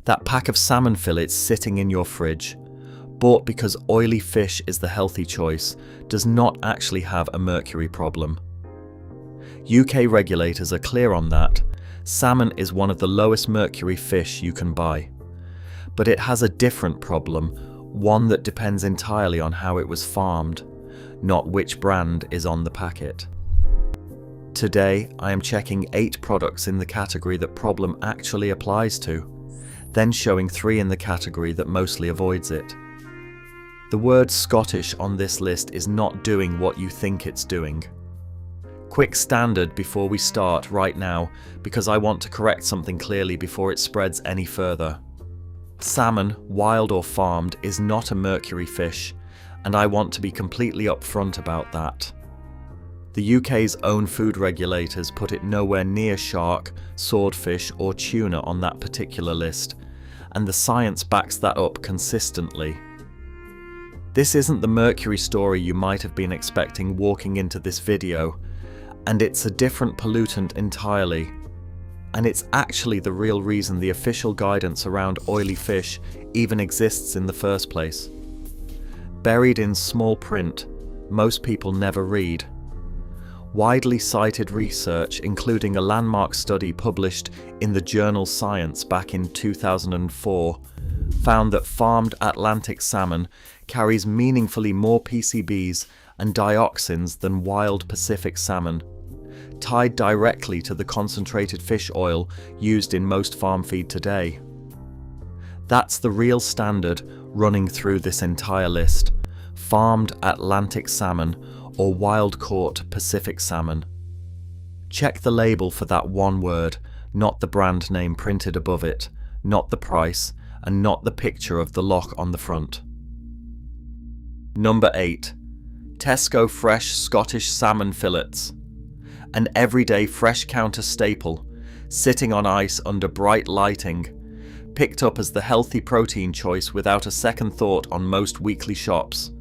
That pack of salmon fillets sitting in your fridge, bought because oily fish is the healthy choice, does not actually have a mercury problem. UK regulators are clear on that. Salmon is one of the lowest mercury fish you can buy. But it has a different problem, one that depends entirely on how it was farmed, not which brand is on the packet. Today, I am checking 8 products in the category that problem actually applies to, then showing 3 in the category that mostly avoids it. The word Scottish on this list is not doing what you think it's doing. Quick standard before we start right now, because I want to correct something clearly before it spreads any further. Salmon, wild or farmed, is not a mercury fish, and I want to be completely upfront about that. The UK's own food regulators put it nowhere near shark, swordfish or tuna on that particular list, and the science backs that up consistently. This isn't the mercury story you might have been expecting walking into this video, and it's a different pollutant entirely. And it's actually the real reason the official guidance around oily fish even exists in the first place. Buried in small print, most people never read. Widely cited research, including a landmark study published in the journal Science back in 2004, found that farmed Atlantic salmon carries meaningfully more PCBs and dioxins than wild Pacific salmon, tied directly to the concentrated fish oil used in most farm feed today. That's the real standard running through this entire list: farmed Atlantic salmon or wild-caught Pacific salmon. Check the label for that one word, not the brand name printed above it, not the price, and not the picture of the loch on the front. Number 8. Tesco Fresh Scottish Salmon Fillets. An everyday fresh counter staple, sitting on ice under bright lighting, picked up as the healthy protein choice without a second thought on most weekly shops.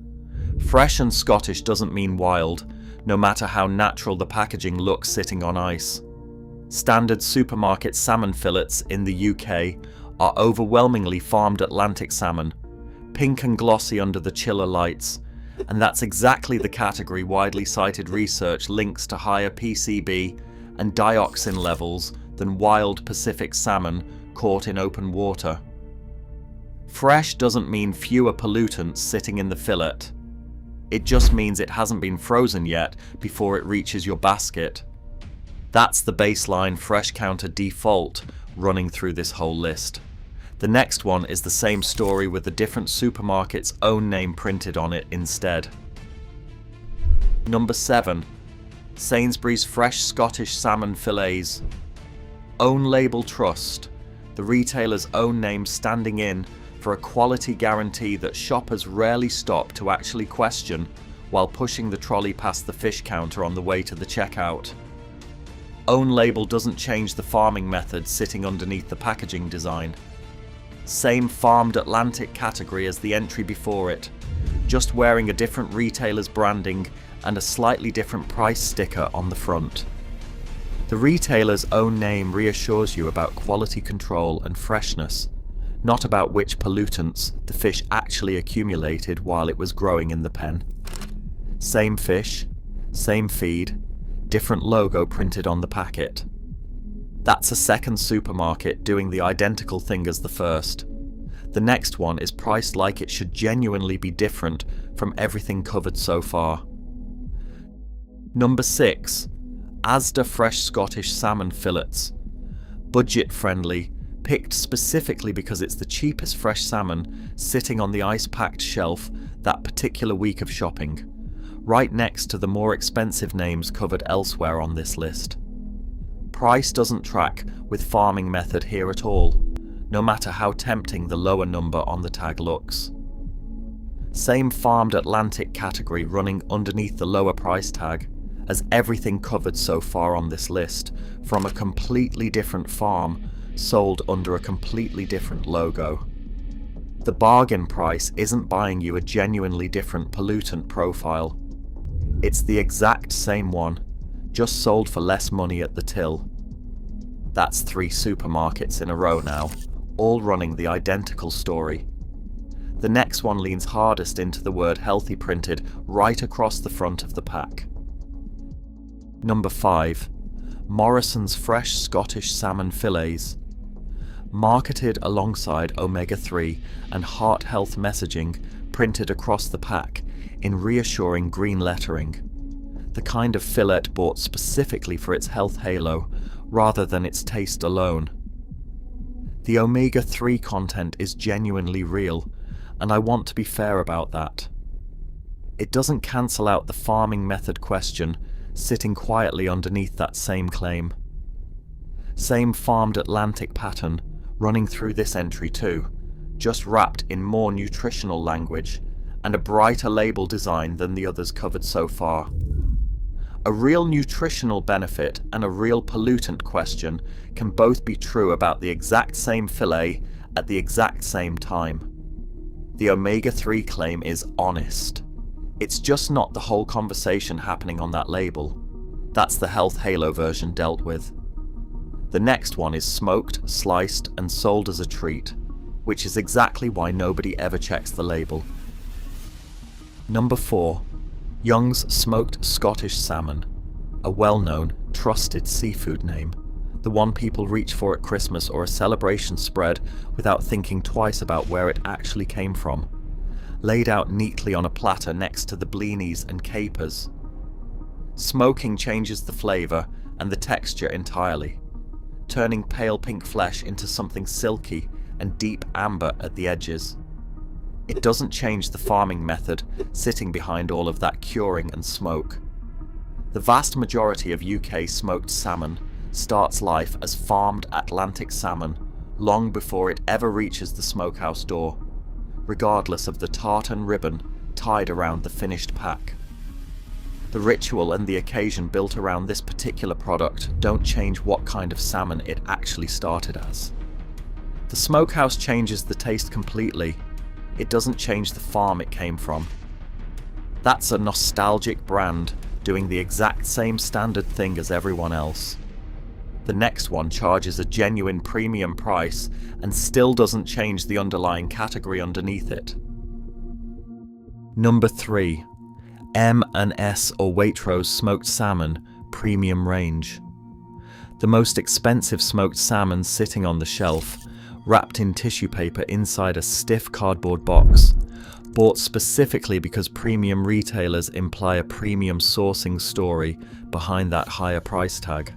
Fresh and Scottish doesn't mean wild, no matter how natural the packaging looks sitting on ice. Standard supermarket salmon fillets in the UK are overwhelmingly farmed Atlantic salmon, pink and glossy under the chiller lights, and that's exactly the category widely cited research links to higher PCB and dioxin levels than wild Pacific salmon caught in open water. Fresh doesn't mean fewer pollutants sitting in the fillet. It just means it hasn't been frozen yet before it reaches your basket. That's the baseline fresh counter default running through this whole list. The next one is the same story with the different supermarket's own name printed on it instead. Number 7. Sainsbury's Fresh Scottish Salmon Fillets. Own label trust, the retailer's own name standing in for a quality guarantee that shoppers rarely stop to actually question while pushing the trolley past the fish counter on the way to the checkout. Own label doesn't change the farming method sitting underneath the packaging design. Same farmed Atlantic category as the entry before it, just wearing a different retailer's branding and a slightly different price sticker on the front. The retailer's own name reassures you about quality control and freshness, not about which pollutants the fish actually accumulated while it was growing in the pen. Same fish, same feed, different logo printed on the packet. That's a second supermarket doing the identical thing as the first. The next one is priced like it should genuinely be different from everything covered so far. Number 6. Asda Fresh Scottish Salmon Fillets. Budget-friendly, picked specifically because it's the cheapest fresh salmon sitting on the ice-packed shelf that particular week of shopping, right next to the more expensive names covered elsewhere on this list. Price doesn't track with farming method here at all, no matter how tempting the lower number on the tag looks. Same farmed Atlantic category running underneath the lower price tag as everything covered so far on this list, from a completely different farm sold under a completely different logo. The bargain price isn't buying you a genuinely different pollutant profile. It's the exact same one, just sold for less money at the till. That's 3 supermarkets in a row now, all running the identical story. The next one leans hardest into the word healthy printed right across the front of the pack. Number 5. Morrisons Fresh Scottish Salmon Fillets. Marketed alongside omega-3 and heart health messaging printed across the pack in reassuring green lettering. The kind of fillet bought specifically for its health halo rather than its taste alone. The omega-3 content is genuinely real, and I want to be fair about that. It doesn't cancel out the farming method question sitting quietly underneath that same claim. Same farmed Atlantic pattern running through this entry too, just wrapped in more nutritional language and a brighter label design than the others covered so far. A real nutritional benefit and a real pollutant question can both be true about the exact same fillet at the exact same time. The omega-3 claim is honest. It's just not the whole conversation happening on that label. That's the health halo version dealt with. The next one is smoked, sliced, and sold as a treat, which is exactly why nobody ever checks the label. Number 4. Young's Smoked Scottish Salmon, a well-known, trusted seafood name, the one people reach for at Christmas or a celebration spread without thinking twice about where it actually came from, laid out neatly on a platter next to the blinis and capers. Smoking changes the flavour and the texture entirely, turning pale pink flesh into something silky and deep amber at the edges. It doesn't change the farming method sitting behind all of that curing and smoke. The vast majority of UK smoked salmon starts life as farmed Atlantic salmon long before it ever reaches the smokehouse door, regardless of the tartan ribbon tied around the finished pack. The ritual and the occasion built around this particular product don't change what kind of salmon it actually started as. The smokehouse changes the taste completely. It doesn't change the farm it came from. That's a nostalgic brand doing the exact same standard thing as everyone else. The next one charges a genuine premium price and still doesn't change the underlying category underneath it. Number 3. M&S or Waitrose Smoked Salmon Premium Range. The most expensive smoked salmon sitting on the shelf, wrapped in tissue paper inside a stiff cardboard box, bought specifically because premium retailers imply a premium sourcing story behind that higher price tag.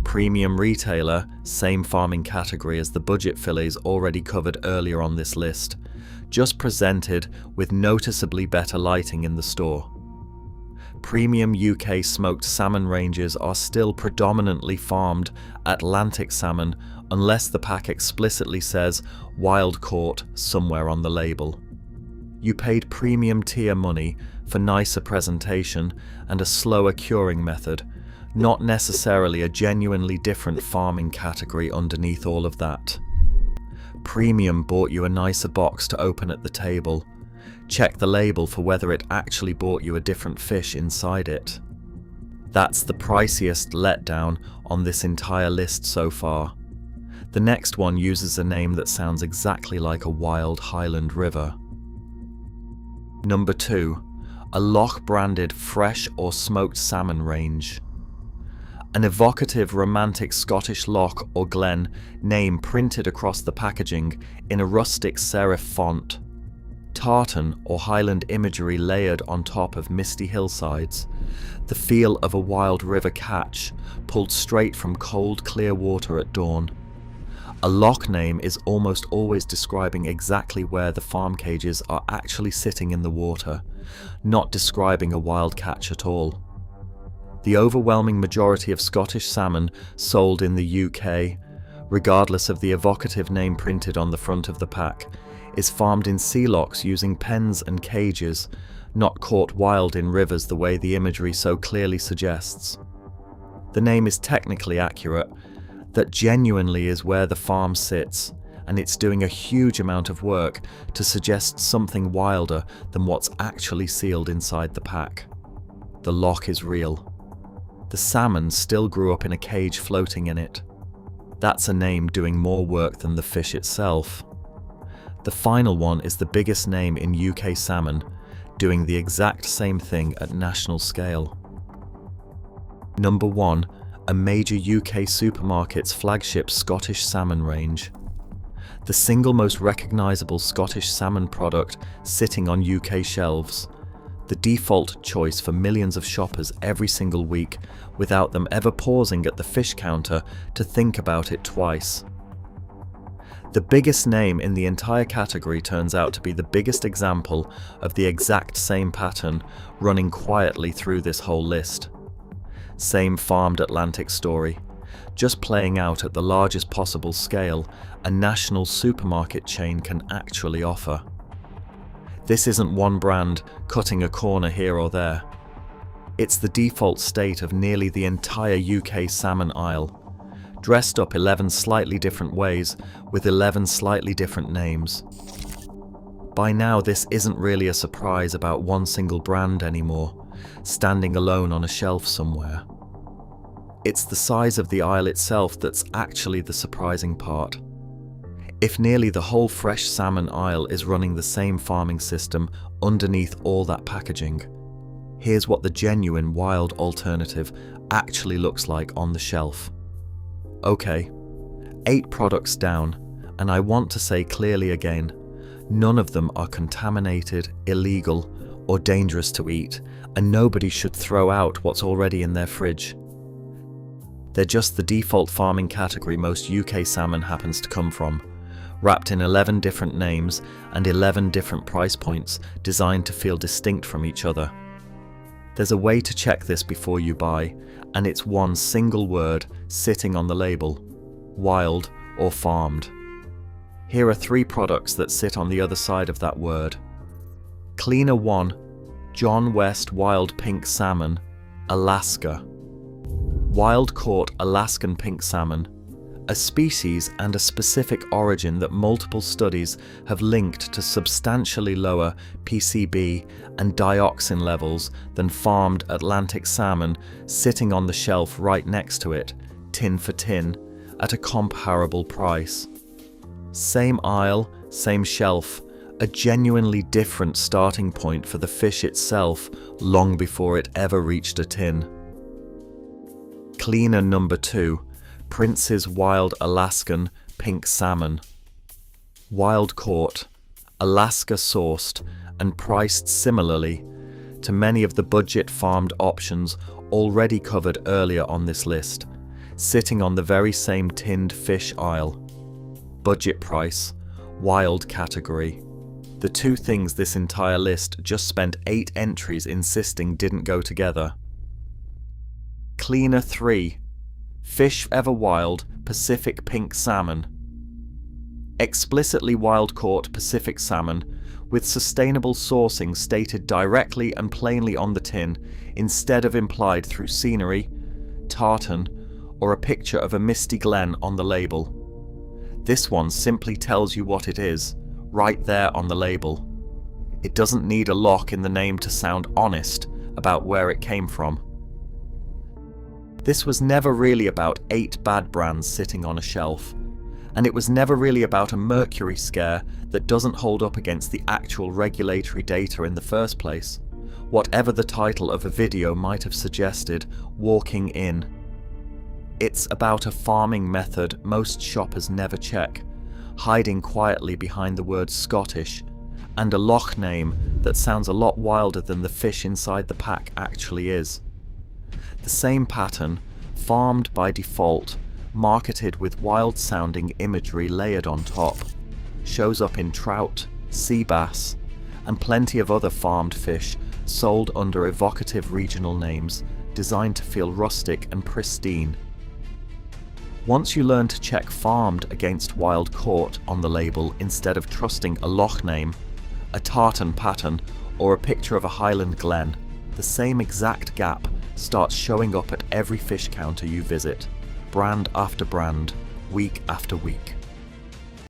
Premium retailer, same farming category as the budget fillets already covered earlier on this list, just presented with noticeably better lighting in the store. Premium UK smoked salmon ranges are still predominantly farmed Atlantic salmon unless the pack explicitly says wild caught somewhere on the label. You paid premium tier money for nicer presentation and a slower curing method, not necessarily a genuinely different farming category underneath all of that. Premium bought you a nicer box to open at the table. Check the label for whether it actually bought you a different fish inside it. That's the priciest letdown on this entire list so far. The next one uses a name that sounds exactly like a wild Highland river. Number 2. A loch-branded fresh or smoked salmon range. An evocative romantic Scottish loch or glen name printed across the packaging in a rustic serif font. Tartan or Highland imagery layered on top of misty hillsides. The feel of a wild river catch pulled straight from cold clear water at dawn. A loch name is almost always describing exactly where the farm cages are actually sitting in the water, not describing a wild catch at all. The overwhelming majority of Scottish salmon sold in the UK, regardless of the evocative name printed on the front of the pack, is farmed in sea lochs using pens and cages, not caught wild in rivers the way the imagery so clearly suggests. The name is technically accurate, that genuinely is where the farm sits, and it's doing a huge amount of work to suggest something wilder than what's actually sealed inside the pack. The loch is real. The salmon still grew up in a cage floating in it. That's a name doing more work than the fish itself. The final one is the biggest name in UK salmon, doing the exact same thing at national scale. Number 1, a major UK supermarket's flagship Scottish salmon range. The single most recognisable Scottish salmon product sitting on UK shelves. The default choice for millions of shoppers every single week, without them ever pausing at the fish counter to think about it twice. The biggest name in the entire category turns out to be the biggest example of the exact same pattern running quietly through this whole list. Same farmed Atlantic story, just playing out at the largest possible scale a national supermarket chain can actually offer. This isn't one brand cutting a corner here or there. It's the default state of nearly the entire UK salmon aisle, dressed up 11 slightly different ways with 11 slightly different names. By now, this isn't really a surprise about one single brand anymore, standing alone on a shelf somewhere. It's the size of the aisle itself that's actually the surprising part. If nearly the whole fresh salmon aisle is running the same farming system underneath all that packaging, here's what the genuine wild alternative actually looks like on the shelf. Okay, 8 products down, and I want to say clearly again, none of them are contaminated, illegal, or dangerous to eat, and nobody should throw out what's already in their fridge. They're just the default farming category most UK salmon happens to come from, wrapped in 11 different names and 11 different price points designed to feel distinct from each other. There's a way to check this before you buy, and it's one single word sitting on the label: wild or farmed. Here are 3 products that sit on the other side of that word. Cleaner 1, John West Wild Pink Salmon, Alaska. Wild caught Alaskan pink salmon, a species and a specific origin that multiple studies have linked to substantially lower PCB and dioxin levels than farmed Atlantic salmon sitting on the shelf right next to it, tin for tin, at a comparable price. Same aisle, same shelf, a genuinely different starting point for the fish itself long before it ever reached a tin. Cleaner number 2, Prince's Wild Alaskan Pink Salmon. Wild caught, Alaska sourced, and priced similarly to many of the budget farmed options already covered earlier on this list, sitting on the very same tinned fish aisle. Budget price, wild category. The two things this entire list just spent 8 entries insisting didn't go together. Cleaner 3, Fish Ever Wild Pacific Pink Salmon. Explicitly wild-caught Pacific salmon with sustainable sourcing stated directly and plainly on the tin instead of implied through scenery, tartan, or a picture of a misty glen on the label. This one simply tells you what it is, right there on the label. It doesn't need a lock in the name to sound honest about where it came from. This was never really about 8 bad brands sitting on a shelf, and it was never really about a mercury scare that doesn't hold up against the actual regulatory data in the first place, whatever the title of a video might have suggested, walking in. It's about a farming method most shoppers never check, hiding quietly behind the word Scottish, and a loch name that sounds a lot wilder than the fish inside the pack actually is. The same pattern, farmed by default, marketed with wild-sounding imagery layered on top, shows up in trout, sea bass, and plenty of other farmed fish sold under evocative regional names designed to feel rustic and pristine. Once you learn to check farmed against wild caught on the label instead of trusting a loch name, a tartan pattern, or a picture of a Highland glen, the same exact gap starts showing up at every fish counter you visit, brand after brand, week after week.